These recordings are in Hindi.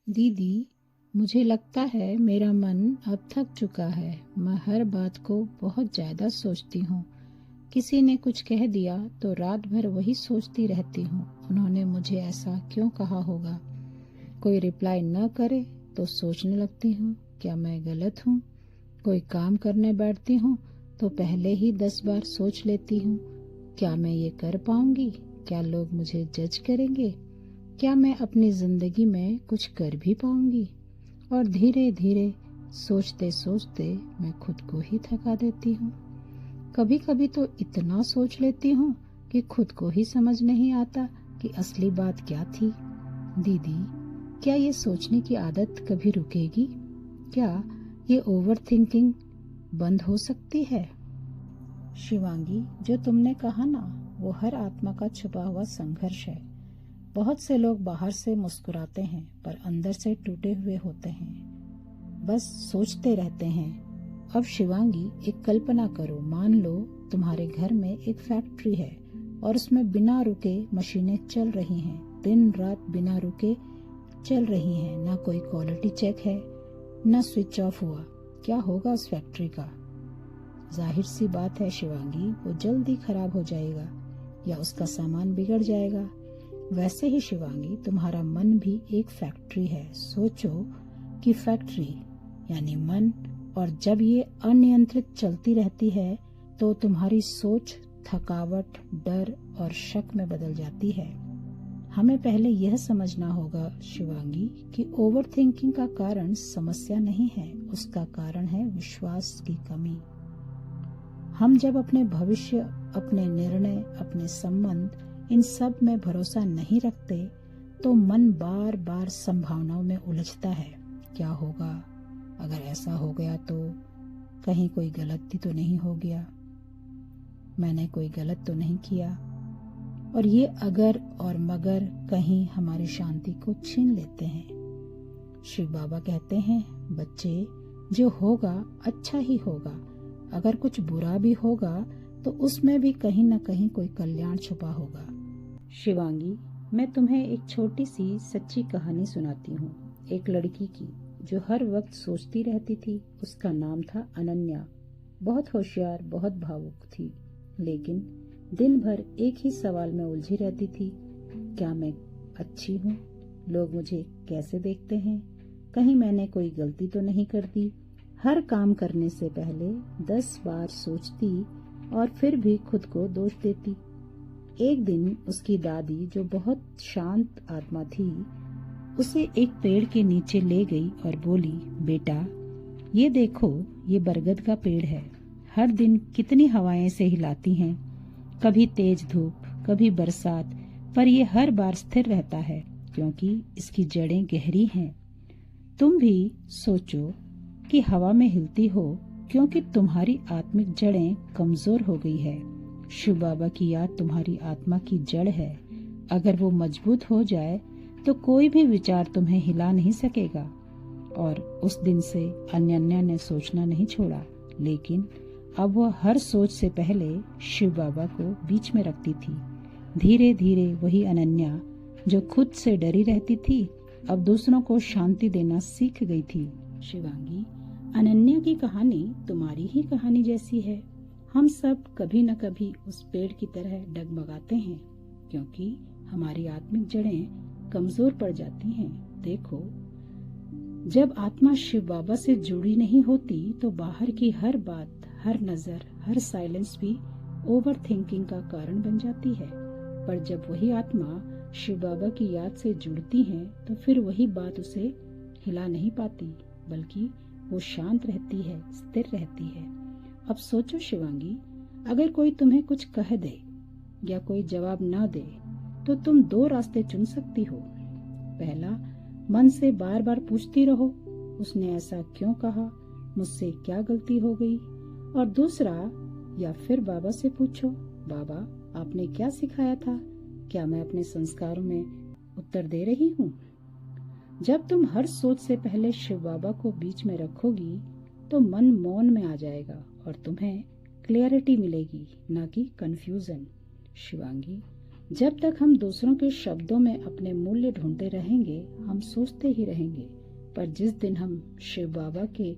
दीदी, मुझे लगता है मेरा मन अब थक चुका है। मैं हर बात को बहुत ज्यादा सोचती हूँ। किसी ने कुछ कह दिया तो रात भर वही सोचती रहती हूँ, उन्होंने मुझे ऐसा क्यों कहा होगा। कोई रिप्लाई न करे तो सोचने लगती हूँ, क्या मैं गलत हूँ। कोई काम करने बैठती हूँ तो पहले ही 10 बार सोच लेती हूँ, क्या मैं ये कर पाऊंगी, क्या लोग मुझे जज करेंगे, क्या मैं अपनी जिंदगी में कुछ कर भी पाऊंगी। और धीरे धीरे सोचते सोचते मैं खुद को ही थका देती हूँ। कभी कभी तो इतना सोच लेती हूँ कि खुद को ही समझ नहीं आता कि असली बात क्या थी। दीदी, क्या ये सोचने की आदत कभी रुकेगी? क्या ये ओवर थिंकिंग बंद हो सकती है? शिवांगी, जो तुमने कहा ना, वो हर आत्मा का छुपा हुआ संघर्ष है। बहुत से लोग बाहर से मुस्कुराते हैं पर अंदर से टूटे हुए होते हैं, बस सोचते रहते हैं। अब शिवांगी, एक कल्पना करो, मान लो तुम्हारे घर में एक फैक्ट्री है और उसमें बिना रुके मशीनें चल रही हैं, दिन रात बिना रुके चल रही हैं। ना कोई क्वालिटी चेक है, ना स्विच ऑफ हुआ। क्या होगा उस फैक्ट्री का? जाहिर सी बात है शिवांगी, वो जल्दी खराब हो जाएगा या उसका सामान बिगड़ जाएगा। वैसे ही शिवांगी, तुम्हारा मन भी एक फैक्ट्री है। सोचो कि फैक्ट्री यानी मन, और जब ये अनियंत्रित चलती रहती है तो तुम्हारी सोच थकावट, डर और शक में बदल जाती है। हमें पहले यह समझना होगा शिवांगी कि ओवर थिंकिंग का कारण समस्या नहीं है, उसका कारण है विश्वास की कमी। हम जब अपने भविष्य, अपने निर्णय, अपने संबंध, इन सब में भरोसा नहीं रखते तो मन बार बार संभावनाओं में उलझता है। क्या होगा अगर ऐसा हो गया तो, कहीं कोई गलती तो नहीं हो गया, मैंने कोई गलत तो नहीं किया। और ये अगर और मगर कहीं हमारी शांति को छीन लेते हैं। शिव बाबा कहते हैं, बच्चे, जो होगा अच्छा ही होगा। अगर कुछ बुरा भी होगा तो उसमें भी कहीं न कहीं कोई कल्याण छुपा होगा। शिवांगी, मैं तुम्हें एक छोटी सी सच्ची कहानी सुनाती हूँ। एक लड़की की जो हर वक्त सोचती रहती थी। उसका नाम था अनन्या। बहुत होशियार, बहुत भावुक थी, लेकिन दिन भर एक ही सवाल में उलझी रहती थी, क्या मैं अच्छी हूँ? लोग मुझे कैसे देखते हैं? कहीं मैंने कोई गलती तो नहीं कर दी? हर काम करने से पहले 10 बार सोचती और फिर भी खुद को दोष देती। एक दिन उसकी दादी, जो बहुत शांत आत्मा थी, उसे एक पेड़ के नीचे ले गई और बोली, बेटा, ये देखो, ये बरगद का पेड़ है। हर दिन कितनी हवाएं से हिलाती हैं, कभी तेज धूप, कभी बरसात, पर ये हर बार स्थिर रहता है क्योंकि इसकी जड़ें गहरी हैं। तुम भी सोचो कि हवा में हिलती हो क्योंकि तुम्हारी आत्मिक जड़ें कमजोर हो गई है। शिव बाबा की याद तुम्हारी आत्मा की जड़ है। अगर वो मजबूत हो जाए तो कोई भी विचार तुम्हें हिला नहीं सकेगा। और उस दिन से अनन्या ने सोचना नहीं छोड़ा, लेकिन अब वह हर सोच से पहले शिव बाबा को बीच में रखती थी। धीरे धीरे वही अनन्या, जो खुद से डरी रहती थी, अब दूसरों को शांति देना सीख गई थी। शिवांगी, अनन्या की कहानी तुम्हारी ही कहानी जैसी है। हम सब कभी न कभी उस पेड़ की तरह डगमगाते हैं क्योंकि हमारी आत्मिक जड़ें कमजोर पड़ जाती हैं। देखो, जब आत्मा शिव बाबा से जुड़ी नहीं होती तो बाहर की हर बात, हर नजर, हर साइलेंस भी ओवर थिंकिंग का कारण बन जाती है। पर जब वही आत्मा शिव बाबा की याद से जुड़ती है तो फिर वही बात उसे हिला नहीं पाती, बल्कि वो शांत रहती है, स्थिर रहती है। अब सोचो शिवांगी, अगर कोई तुम्हें कुछ कह दे या कोई जवाब ना दे तो तुम 2 रास्ते चुन सकती हो। पहला, मन से बार बार पूछती रहो, उसने ऐसा क्यों कहा, मुझसे क्या गलती हो गई। और दूसरा, या फिर बाबा से पूछो, बाबा, आपने क्या सिखाया था, क्या मैं अपने संस्कारों में उत्तर दे रही हूँ। जब तुम हर सोच से पहले शिव बाबा को बीच में रखोगी तो मन मौन में आ जाएगा और तुम्हें क्लियरिटी मिलेगी, ना कि कंफ्यूजन। शिवांगी, जब तक हम दूसरों के शब्दों में अपने मूल्य ढूंढते रहेंगे, हम सोचते ही रहेंगे। पर जिस दिन हम शिव बाबा के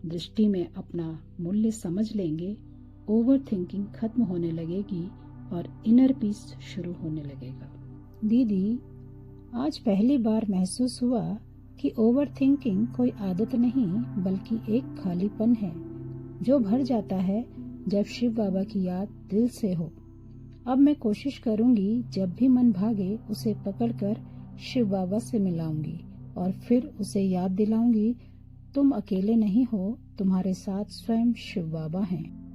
दृष्टि में अपना मूल्य समझ लेंगे, ओवर थिंकिंग खत्म होने लगेगी और इनर पीस शुरू होने लगेगा। दीदी, आज पहली बार महसूस हुआ कि ओवर थिंकिंग कोई आदत नहीं बल्कि एक खालीपन है जो भर जाता है जब शिव बाबा की याद दिल से हो। अब मैं कोशिश करूंगी जब भी मन भागे उसे पकड़कर शिव बाबा से मिलाऊंगी और फिर उसे याद दिलाऊंगी, तुम अकेले नहीं हो, तुम्हारे साथ स्वयं शिव बाबा हैं।